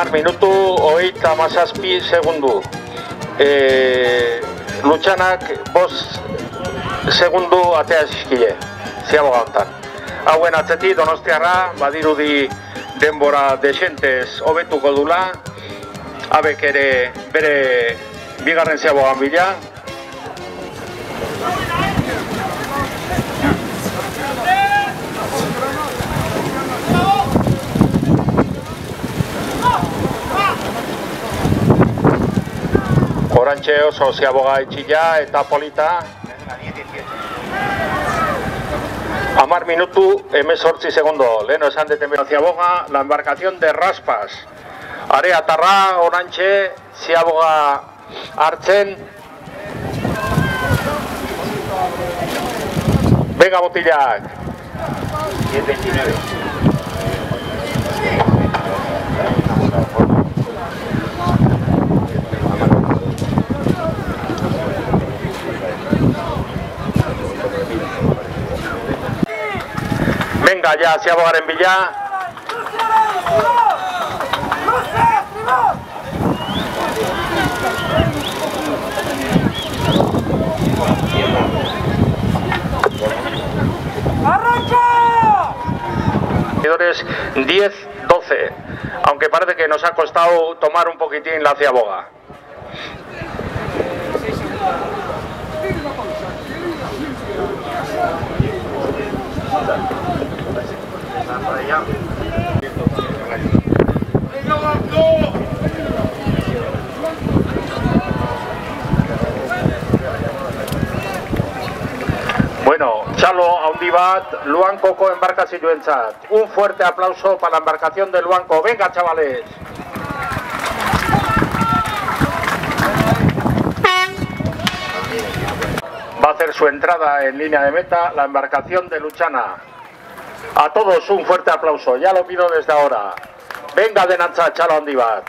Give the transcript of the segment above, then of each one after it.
10 minutu, 37 segundu. Lutxanak 5 segundu atea zizkile, Ziaboga hontan. Hauen atzetik Donostiarra, badirudi denbora desentez hobetuko dula, abek ere bere bigarren Ziabogan bila. Orantxe oso Ziaboga itxila eta polita. 10 minutu, 18 segundo. Leno esan deten Ziaboga, la embarcación de Raspas. Area tarra, orantxe, Ziaboga hartzen. Venga, botilak. 10:29. Venga ya, Ziabogaren bila. ¡Arranca! 10-12, aunque parece que nos ha costado tomar un poquitín la Ziaboga. Bueno, txalo handi bat Luankoko embarkazioentzat. Un fuerte aplauso para la embarcación de Luanco. Venga, chavales. Va a hacer su entrada en línea de meta la embarcación de Luchana. A todos un fuerte aplauso, ya lo pido desde ahora. Venga denantza txalo handi bat.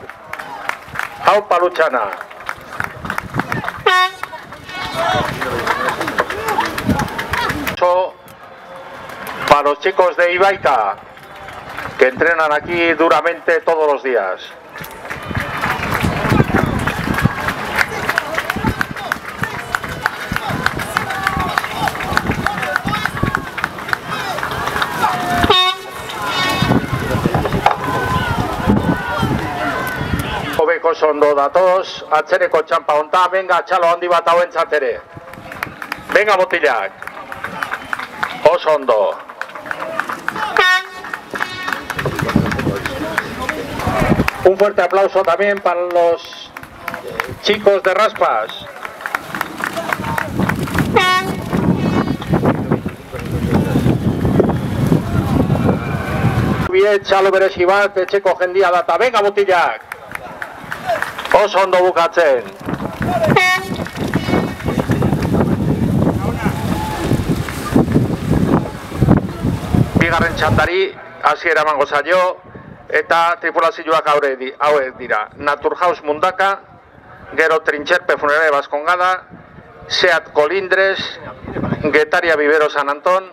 Haupa Luchana. Para los chicos de Ibaica, que entrenan aquí duramente todos los días. Hobeko ondo datoz, atzereko txampa honta, venga txalo handi bat hauentzat ere. Venga botilak. Oso ondo. Un fuerte aplauso también para los chicos de Raspas. Bien, txalo berezi bat, etxeko jendia data. Venga botilak. Oso ondo bukatzen. Bigarren txandari hasiera emango zaio eta tripulazioak hauek dira. Naturhaus Mundaka, gero Trintxerpe Funeraria Baskongada, Seat Colindres, Getaria Vivero San Anton,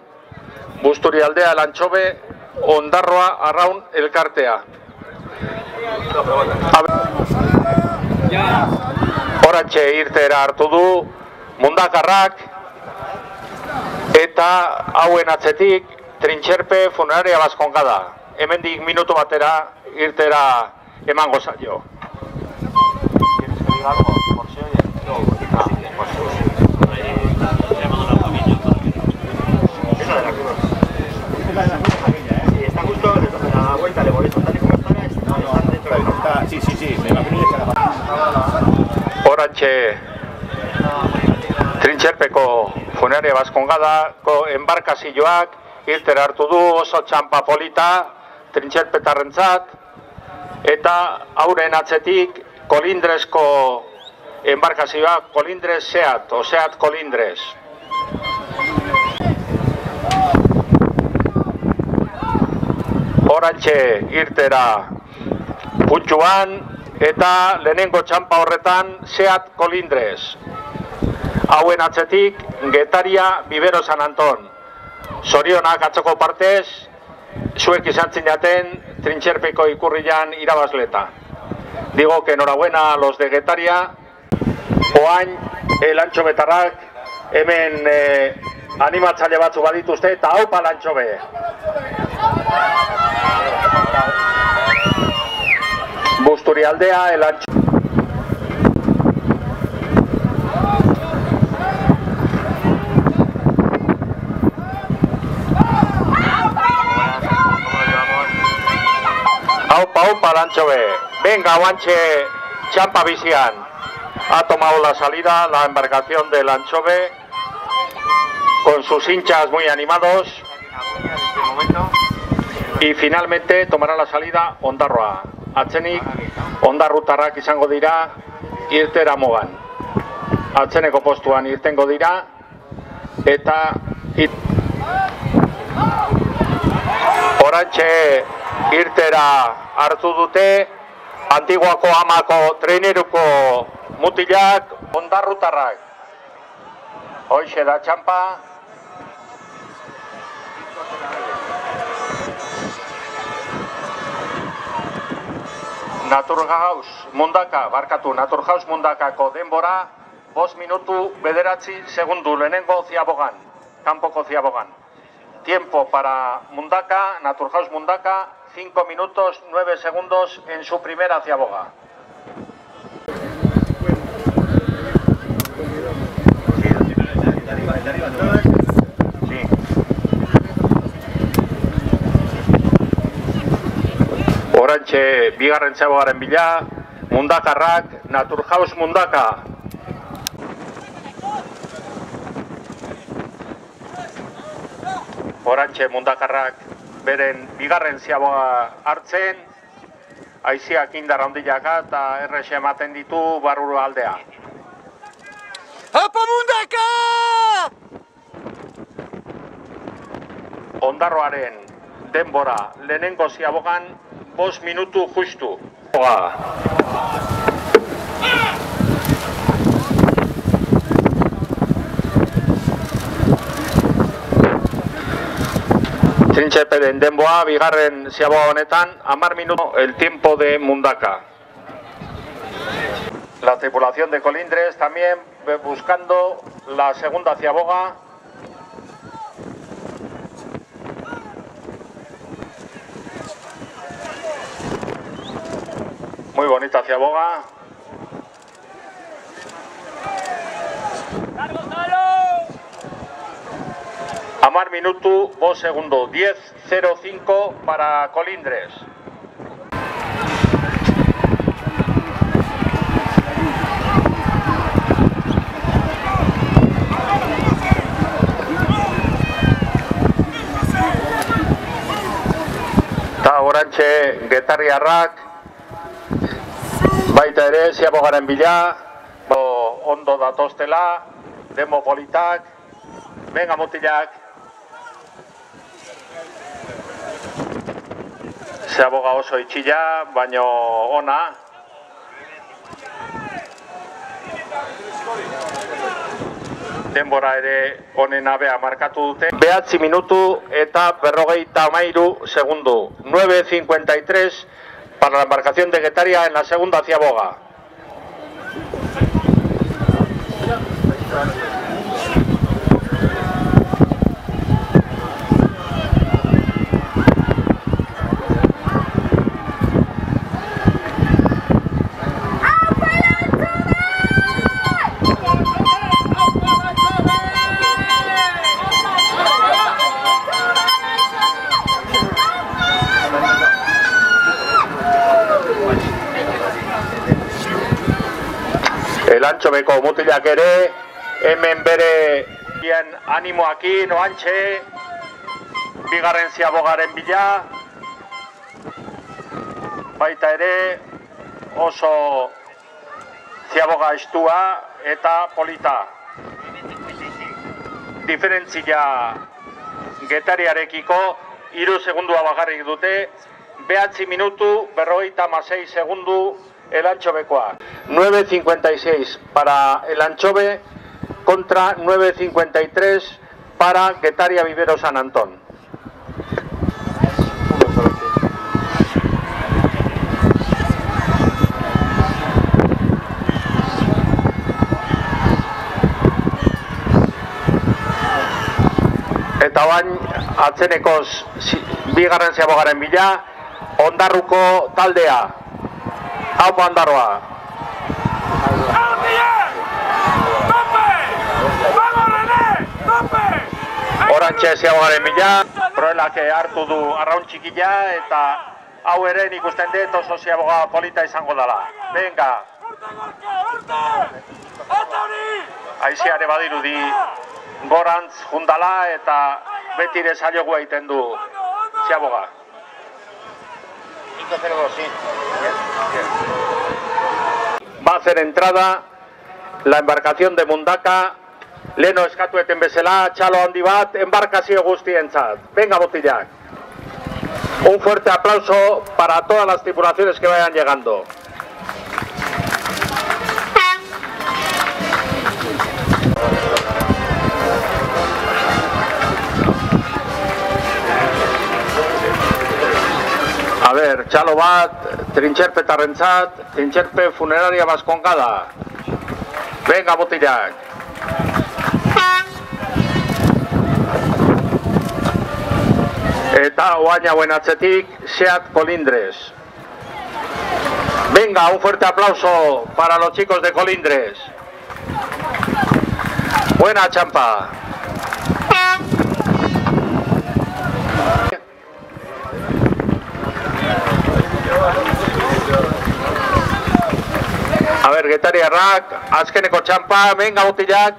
Busturialdea Lantxobe, Ondarroa Arraun Elkartea. Orantxe irtera hartu du Mundakarrak eta hauen atzetik Trintxerpe Funeraria Baskongada. Hemendik minutu batera irtera emango zaio. Está justo a la vuelta de Boleto, tal y como están dentro del norte. Sí, me imagino que Orantxe Trintxerpeko Funeraria Baskongadako embarkazioak irtera hartu du oso txampa polita Trintxerpetarrentzat eta hauren atzetik Kolindresko embarkazioak Kolindres Seat, o Seat Kolindres. Orantxe irtera Putxuan eta lehenengo txampa horretan Seat Kolindres. Hauen atzetik Getaria Vivero San Anton. Zorionak atzoko partez, zuek izan zinaten Trintxerpeko ikurrian irabazleta. Digo que enhorabuena a los de Getaria. Oain, elantxobetarrak, hemen animatzaile batzu badituzte, eta haupa elantxobe. Busturialdea, elantxobe. Haupa elantxobe. Venga, guanche, txampa bizian. Ha tomado la salida la embarcación del Anchove con sus hinchas muy animados y finalmente tomará la salida Ondarroa. Atzenik Ondarrutarrak izango dira irtera mogan. Atzeneko postuan irtengo dira eta orantxe irtera hartu dute Antiguako Amako traineruko mutilak Ondarrutarrak. Hoxe da txampa. Naturhaus Mundaka, barkatu, Naturhaus Mundakako denbora 5 minutu 9 segundu lehenengo ziabogan, kanpoko ziabogan. Tiempo para Mundaka, Naturhaus Mundaka, 5 minutos 9 segundos en su primera ciaboga. Sí. Orantxe bigarren ziabogaren bila, Mundakarrak, Naturhaus Mundaka. Orantxe Mundakarrak beren bigarren ziaboga hartzen, haiziak indar handilaka eta errexe ematen ditu barru aldea. ¡Apa Mundaka! Ondarroaren denbora lehenengo ziabogan 5 minutu justu. Trintxeperen denboa bigarren ziaboga honetan 10 minutu el tiempo de Mundaka. La tripulación de Colindres también buscando la segunda ciaboga. Muy bonita ciaboga. Amar minutu, 2 segundos, 10:05 para Colindres. Eta orantxe Getariarrak baita ere ziabogaren bila, ondo datoztela, demo politak, venga mutilak. Ziaboga oso itxila, baino ona. Denbora ere honen abea markatu dute. 9 minutu eta 53 segundu. 9:53 para la embarcación de Getaria en la segunda ciaboga. Elantxobeko mutilak ere, hemen bere animoakin, oantxe, bigarren ziabogaren bila, baita ere oso ziaboga estua eta polita. Diferentzia Getariarekiko 3 segundua bakarrik dute, 9 minutu 56 segundu Elantxobekoa. 9:56 para el Anchove contra 9:53 para Getaria Vivero San Antón. Eta bain, atzenekoz bigarren ziabogaren bila, Ondarruko taldea. Haupa Ondarroa. Orantxe ziabogaren bila, Proelak hartu du arraun txikila, eta hau ere ikusten dut oso ziaboga polita izango dela. Venga! Aiziare badirudi gorantz jundala eta betire saiogu egiten du ziaboga. Va a hacer entrada la embarcación de Mundaka. Leno eskatueten bezala, txalo handi bat, embarkazio guztientzat. Venga, botilak. Un fuerte aplauso para todas las tripulaciones que vayan llegando. A ver, txalo bat, trintxerpe tarrentzat, trintxerpe funeraria Baskongada. Venga, botilak. Eta oain hauen atzetik, Seat Colindres. Venga, un fuerte aplauso para los chicos de Colindres. Buena champa. A ver, Getariarrak, azkeneko txampa, venga, botilak.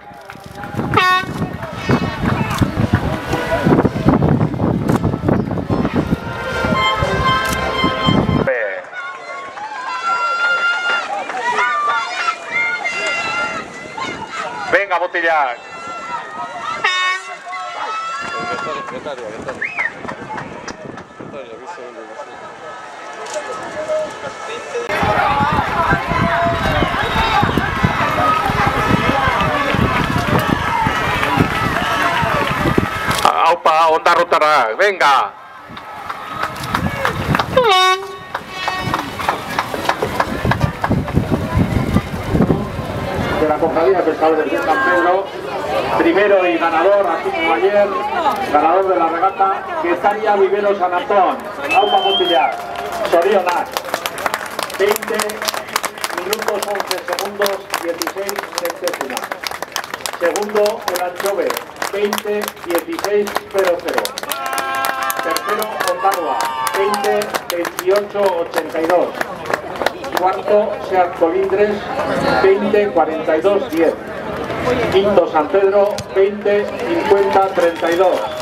Venga, botilak. Aupa, Ondarrutarrak, venga. De la cofradía de pescadores de San Pedro, primero y ganador, así como ayer, ganador de la regata, Getaria Vivero San Antón. Aupa Montilla, Sorionak, 20 minutos 11 segundos 16 centésimas. Segundo, el Anchove, 20 16 00. Tercero, Ondarroa, 20 28 82. Cuarto, Seat Colindres, 20 42 10. Quinto, San Pedro, 20 50 32.